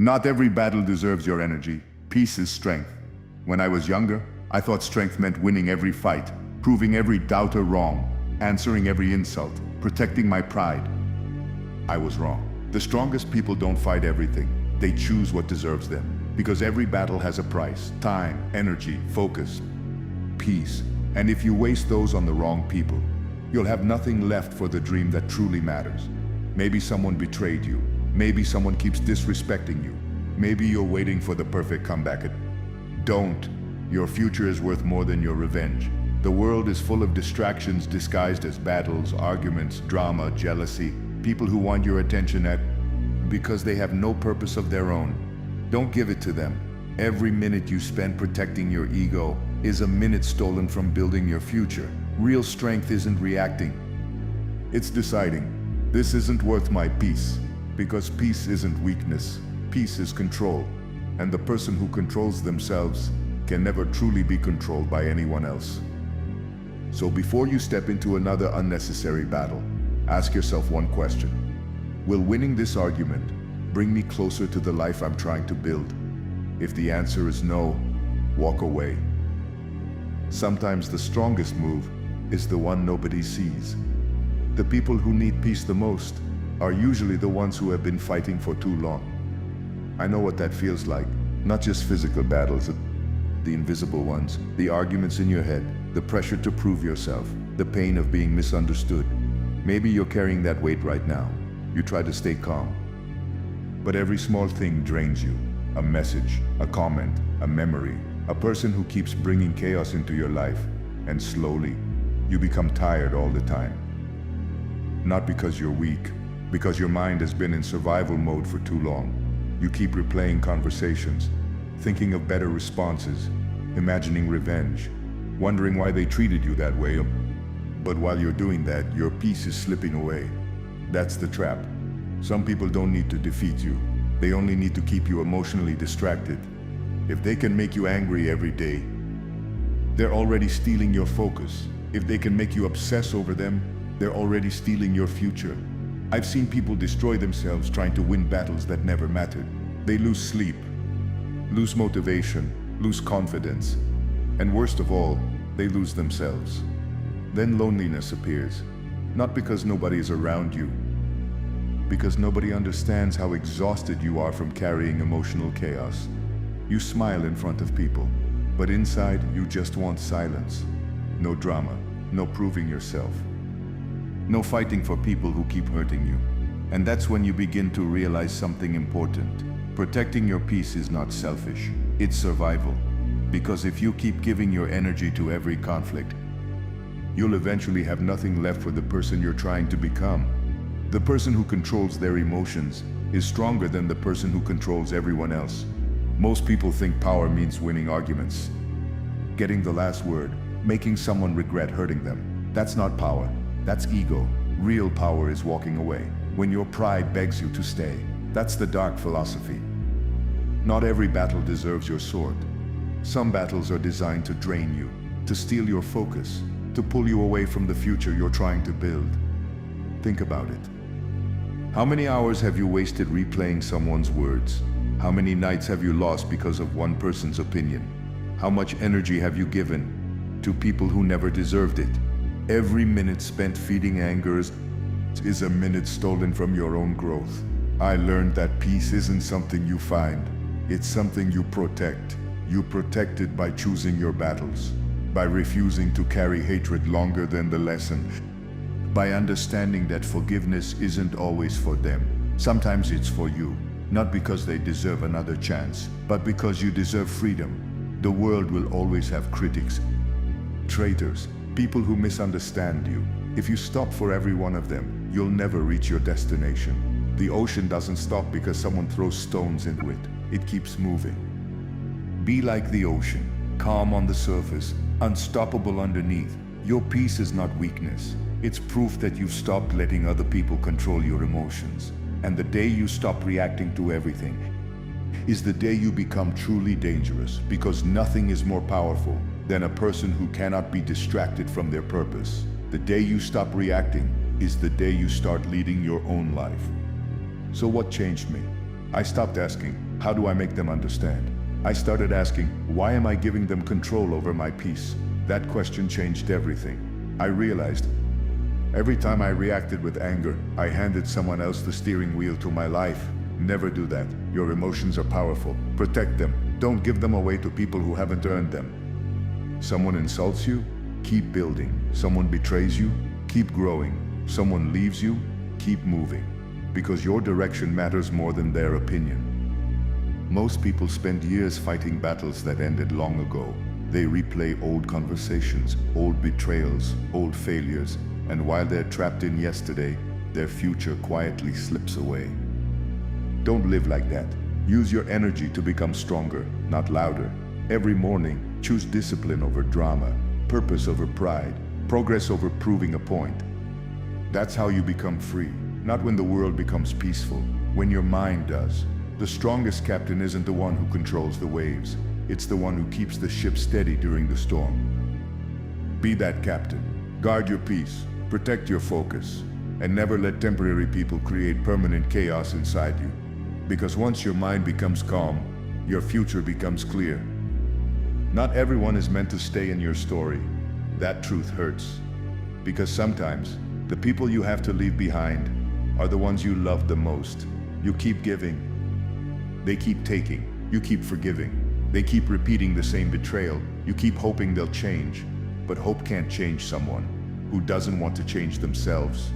Not every battle deserves your energy. Peace is strength. When I was younger, I thought strength meant winning every fight, proving every doubter wrong, answering every insult, protecting my pride. I was wrong. The strongest people don't fight everything. They choose what deserves them. Because every battle has a price: time, energy, focus, peace. And if you waste those on the wrong people, you'll have nothing left for the dream that truly matters. Maybe someone betrayed you. Maybe someone keeps disrespecting you. Maybe you're waiting for the perfect comeback. Don't. Your future is worth more than your revenge. The world is full of distractions disguised as battles, arguments, drama, jealousy. People who want your attention because they have no purpose of their own. Don't give it to them. Every minute you spend protecting your ego is a minute stolen from building your future. Real strength isn't reacting. It's deciding, this isn't worth my peace. Because peace isn't weakness. Peace is control. And the person who controls themselves can never truly be controlled by anyone else. So before you step into another unnecessary battle, ask yourself one question. Will winning this argument bring me closer to the life I'm trying to build? If the answer is no, walk away. Sometimes the strongest move is the one nobody sees. The people who need peace the most are usually the ones who have been fighting for too long. I know what that feels like. Not just physical battles, the invisible ones, the arguments in your head, the pressure to prove yourself, the pain of being misunderstood. Maybe you're carrying that weight right now. You try to stay calm. But every small thing drains you. A message, a comment, a memory, a person who keeps bringing chaos into your life. And slowly, you become tired all the time. Not because you're weak, because your mind has been in survival mode for too long. You keep replaying conversations, thinking of better responses, imagining revenge, wondering why they treated you that way. But while you're doing that, your peace is slipping away. That's the trap. Some people don't need to defeat you. They only need to keep you emotionally distracted. If they can make you angry every day, they're already stealing your focus. If they can make you obsess over them, they're already stealing your future. I've seen people destroy themselves trying to win battles that never mattered. They lose sleep, lose motivation, lose confidence, and worst of all, they lose themselves. Then loneliness appears, not because nobody is around you, because nobody understands how exhausted you are from carrying emotional chaos. You smile in front of people, but inside you just want silence. No drama, no proving yourself. No fighting for people who keep hurting you. And that's when you begin to realize something important. Protecting your peace is not selfish, it's survival. Because if you keep giving your energy to every conflict, you'll eventually have nothing left for the person you're trying to become. The person who controls their emotions is stronger than the person who controls everyone else. Most people think power means winning arguments, getting the last word, making someone regret hurting them. That's not power, that's ego. Real power is walking away when your pride begs you to stay. That's the dark philosophy. Not every battle deserves your sword. Some battles are designed to drain you, to steal your focus, to pull you away from the future you're trying to build. Think about it. How many hours have you wasted replaying someone's words? How many nights have you lost because of one person's opinion? How much energy have you given to people who never deserved it? Every minute spent feeding anger is a minute stolen from your own growth. I learned that peace isn't something you find. It's something you protect. You protect it by choosing your battles, by refusing to carry hatred longer than the lesson, by understanding that forgiveness isn't always for them. Sometimes it's for you, not because they deserve another chance, but because you deserve freedom. The world will always have critics, traitors, people who misunderstand you. If you stop for every one of them, you'll never reach your destination. The ocean doesn't stop because someone throws stones into it. It keeps moving. Be like the ocean, calm on the surface, unstoppable underneath. Your peace is not weakness. It's proof that you've stopped letting other people control your emotions. And the day you stop reacting to everything is the day you become truly dangerous, because nothing is more powerful than a person who cannot be distracted from their purpose. The day you stop reacting is the day you start leading your own life. So what changed me? I stopped asking, how do I make them understand? I started asking, why am I giving them control over my peace? That question changed everything. I realized, every time I reacted with anger, I handed someone else the steering wheel to my life. Never do that. Your emotions are powerful. Protect them. Don't give them away to people who haven't earned them. Someone insults you? Keep building. Someone betrays you? Keep growing. Someone leaves you? Keep moving. Because your direction matters more than their opinion. Most people spend years fighting battles that ended long ago. They replay old conversations, old betrayals, old failures, and while they're trapped in yesterday, their future quietly slips away. Don't live like that. Use your energy to become stronger, not louder. Every morning, choose discipline over drama, purpose over pride, progress over proving a point. That's how you become free. Not when the world becomes peaceful, when your mind does. The strongest captain isn't the one who controls the waves. It's the one who keeps the ship steady during the storm. Be that captain. Guard your peace, protect your focus, and never let temporary people create permanent chaos inside you. Because once your mind becomes calm, your future becomes clear. Not everyone is meant to stay in your story. That truth hurts. Because sometimes, the people you have to leave behind are the ones you love the most. You keep giving. They keep taking. You keep forgiving. They keep repeating the same betrayal. You keep hoping they'll change. But hope can't change someone who doesn't want to change themselves.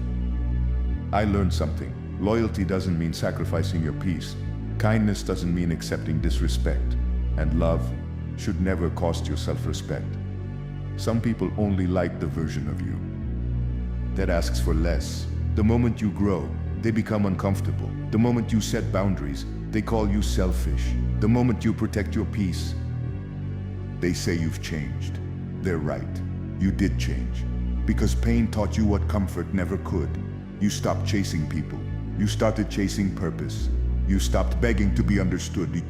I learned something. Loyalty doesn't mean sacrificing your peace. Kindness doesn't mean accepting disrespect. And love should never cost you self-respect. Some people only like the version of you that asks for less. The moment you grow, they become uncomfortable. The moment you set boundaries, they call you selfish. The moment you protect your peace, they say you've changed. They're right. You did change. Because pain taught you what comfort never could. You stopped chasing people. You started chasing purpose. You stopped begging to be understood.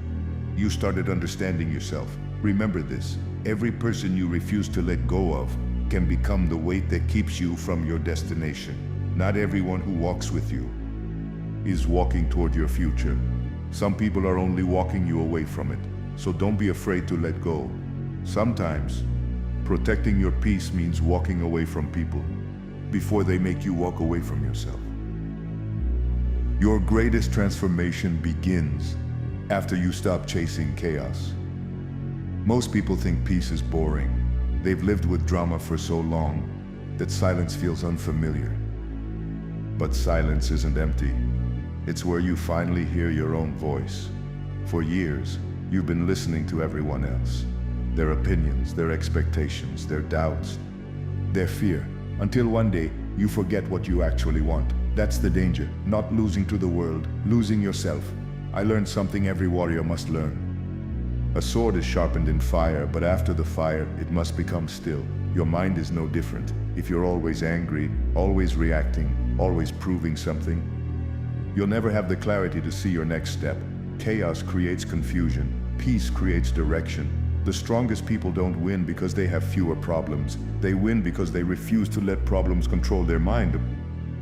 You started understanding yourself. Remember this, every person you refuse to let go of can become the weight that keeps you from your destination. Not everyone who walks with you is walking toward your future. Some people are only walking you away from it. So don't be afraid to let go. Sometimes, protecting your peace means walking away from people before they make you walk away from yourself. Your greatest transformation begins after you stop chasing chaos. Most people think peace is boring. They've lived with drama for so long that silence feels unfamiliar. But silence isn't empty. It's where you finally hear your own voice. For years, you've been listening to everyone else. Their opinions, their expectations, their doubts, their fear, until one day you forget what you actually want. That's the danger, not losing to the world, losing yourself. I learned something every warrior must learn. A sword is sharpened in fire, but after the fire, it must become still. Your mind is no different. If you're always angry, always reacting, always proving something, you'll never have the clarity to see your next step. Chaos creates confusion. Peace creates direction. The strongest people don't win because they have fewer problems. They win because they refuse to let problems control their mind.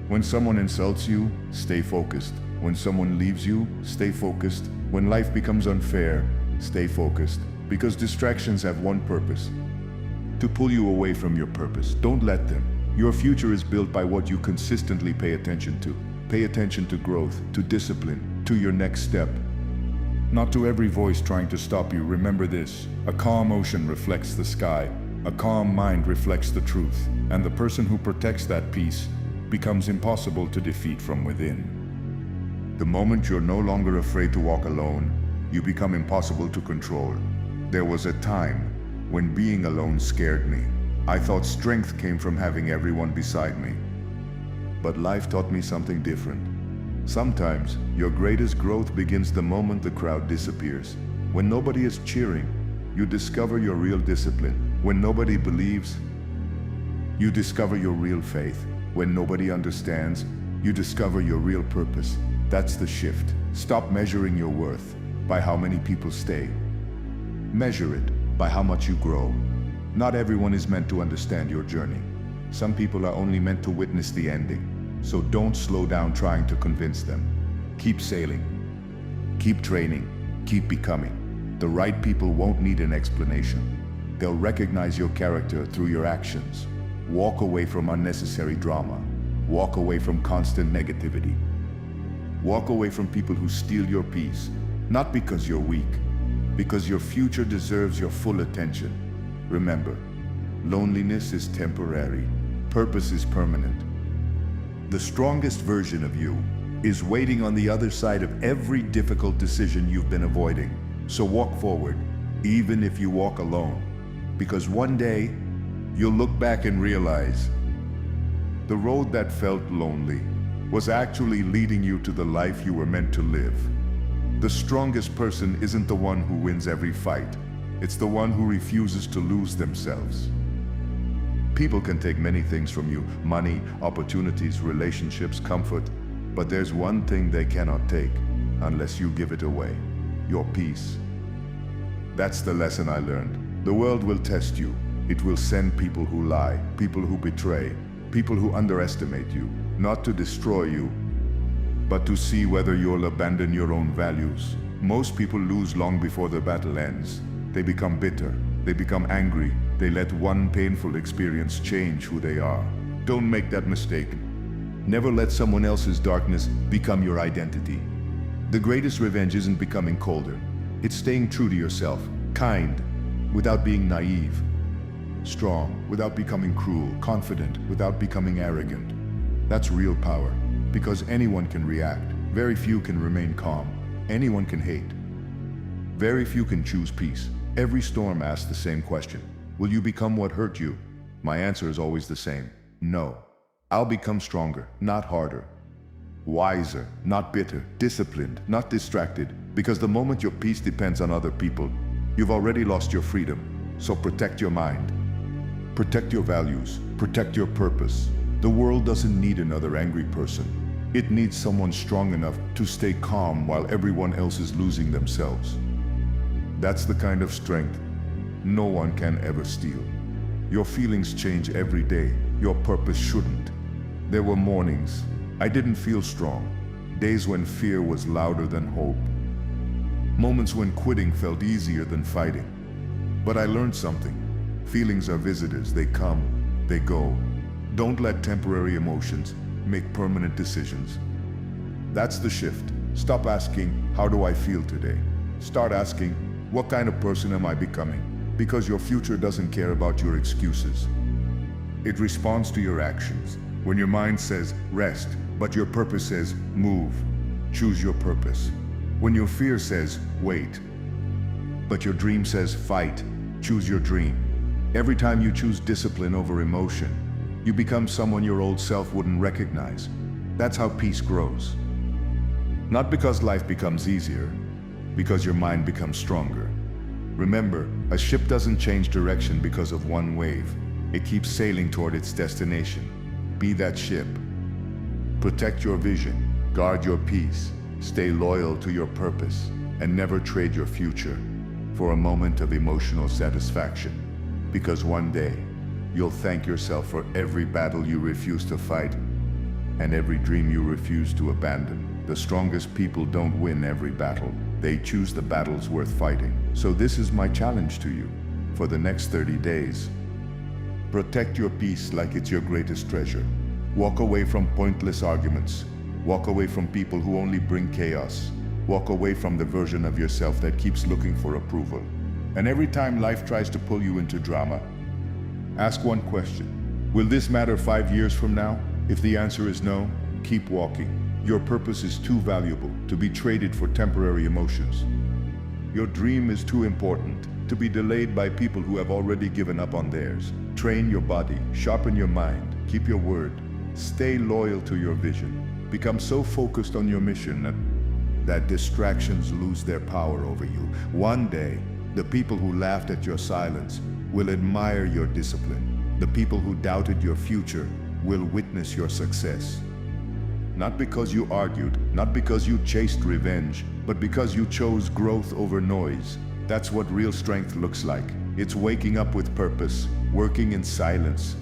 When someone insults you, stay focused. When someone leaves you, stay focused. When life becomes unfair, stay focused. Because distractions have one purpose: to pull you away from your purpose. Don't let them. Your future is built by what you consistently pay attention to. Pay attention to growth, to discipline, to your next step. Not to every voice trying to stop you. Remember this: a calm ocean reflects the sky. A calm mind reflects the truth. And the person who protects that peace becomes impossible to defeat from within. The moment you're no longer afraid to walk alone, you become impossible to control. There was a time when being alone scared me. I thought strength came from having everyone beside me. But life taught me something different. Sometimes, your greatest growth begins the moment the crowd disappears. When nobody is cheering, you discover your real discipline. When nobody believes, you discover your real faith. When nobody understands, you discover your real purpose. That's the shift. Stop measuring your worth by how many people stay. Measure it by how much you grow. Not everyone is meant to understand your journey. Some people are only meant to witness the ending. So don't slow down trying to convince them. Keep sailing. Keep training, keep becoming. The right people won't need an explanation. They'll recognize your character through your actions. Walk away from unnecessary drama. Walk away from constant negativity. Walk away from people who steal your peace, not because you're weak, because your future deserves your full attention. Remember, loneliness is temporary, purpose is permanent. The strongest version of you is waiting on the other side of every difficult decision you've been avoiding. So walk forward, even if you walk alone, because one day you'll look back and realize the road that felt lonely was actually leading you to the life you were meant to live. The strongest person isn't the one who wins every fight. It's the one who refuses to lose themselves. People can take many things from you: money, opportunities, relationships, comfort. But there's one thing they cannot take unless you give it away: your peace. That's the lesson I learned. The world will test you. It will send people who lie, people who betray, people who underestimate you, not to destroy you, but to see whether you'll abandon your own values. Most people lose long before the battle ends. They become bitter, they become angry, they let one painful experience change who they are. Don't make that mistake. Never let someone else's darkness become your identity. The greatest revenge isn't becoming colder. It's staying true to yourself, kind without being naive, strong without becoming cruel, confident without becoming arrogant. That's real power, because anyone can react. Very few can remain calm. Anyone can hate. Very few can choose peace. Every storm asks the same question: will you become what hurt you? My answer is always the same: no. I'll become stronger, not harder. Wiser, not bitter. Disciplined, not distracted. Because the moment your peace depends on other people, you've already lost your freedom. So protect your mind. Protect your values. Protect your purpose. The world doesn't need another angry person. It needs someone strong enough to stay calm while everyone else is losing themselves. That's the kind of strength no one can ever steal. Your feelings change every day. Your purpose shouldn't. There were mornings I didn't feel strong, days when fear was louder than hope, moments when quitting felt easier than fighting. But I learned something. Feelings are visitors. They come, they go. Don't let temporary emotions make permanent decisions. That's the shift. Stop asking, how do I feel today? Start asking, what kind of person am I becoming? Because your future doesn't care about your excuses. It responds to your actions. When your mind says rest, but your purpose says move, choose your purpose. When your fear says wait, but your dream says fight, choose your dream. Every time you choose discipline over emotion, you become someone your old self wouldn't recognize. That's how peace grows. Not because life becomes easier, because your mind becomes stronger. Remember, a ship doesn't change direction because of one wave. It keeps sailing toward its destination. Be that ship. Protect your vision, guard your peace, stay loyal to your purpose, and never trade your future for a moment of emotional satisfaction. Because one day, you'll thank yourself for every battle you refuse to fight and every dream you refuse to abandon. The strongest people don't win every battle. They choose the battles worth fighting. So this is my challenge to you. For the next 30 days, protect your peace like it's your greatest treasure. Walk away from pointless arguments. Walk away from people who only bring chaos. Walk away from the version of yourself that keeps looking for approval. And every time life tries to pull you into drama, ask one question. Will this matter 5 years from now? If the answer is no, keep walking. Your purpose is too valuable to be traded for temporary emotions. Your dream is too important to be delayed by people who have already given up on theirs. Train your body, sharpen your mind, keep your word. Stay loyal to your vision. Become so focused on your mission that distractions lose their power over you. One day, the people who laughed at your silence will admire your discipline. The people who doubted your future will witness your success. Not because you argued, not because you chased revenge, but because you chose growth over noise. That's what real strength looks like. It's waking up with purpose, working in silence,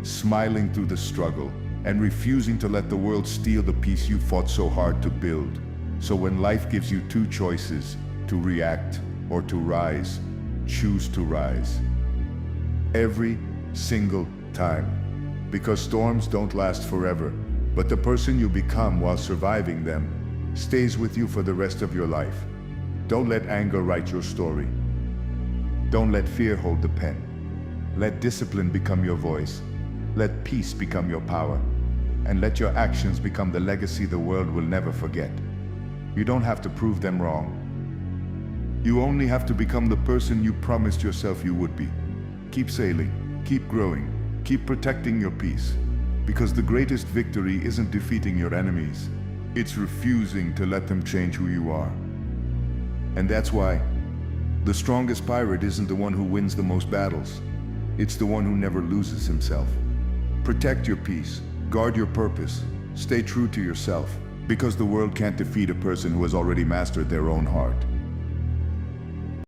smiling through the struggle, and refusing to let the world steal the peace you fought so hard to build. So when life gives you two choices, to react or to rise, choose to rise. Every single time. Because storms don't last forever, but the person you become while surviving them stays with you for the rest of your life. Don't let anger write your story. Don't let fear hold the pen. Let discipline become your voice. Let peace become your power. And let your actions become the legacy the world will never forget. You don't have to prove them wrong. You only have to become the person you promised yourself you would be. Keep sailing, keep growing, keep protecting your peace. Because the greatest victory isn't defeating your enemies. It's refusing to let them change who you are. And that's why the strongest pirate isn't the one who wins the most battles. It's the one who never loses himself. Protect your peace, guard your purpose, stay true to yourself, because the world can't defeat a person who has already mastered their own heart.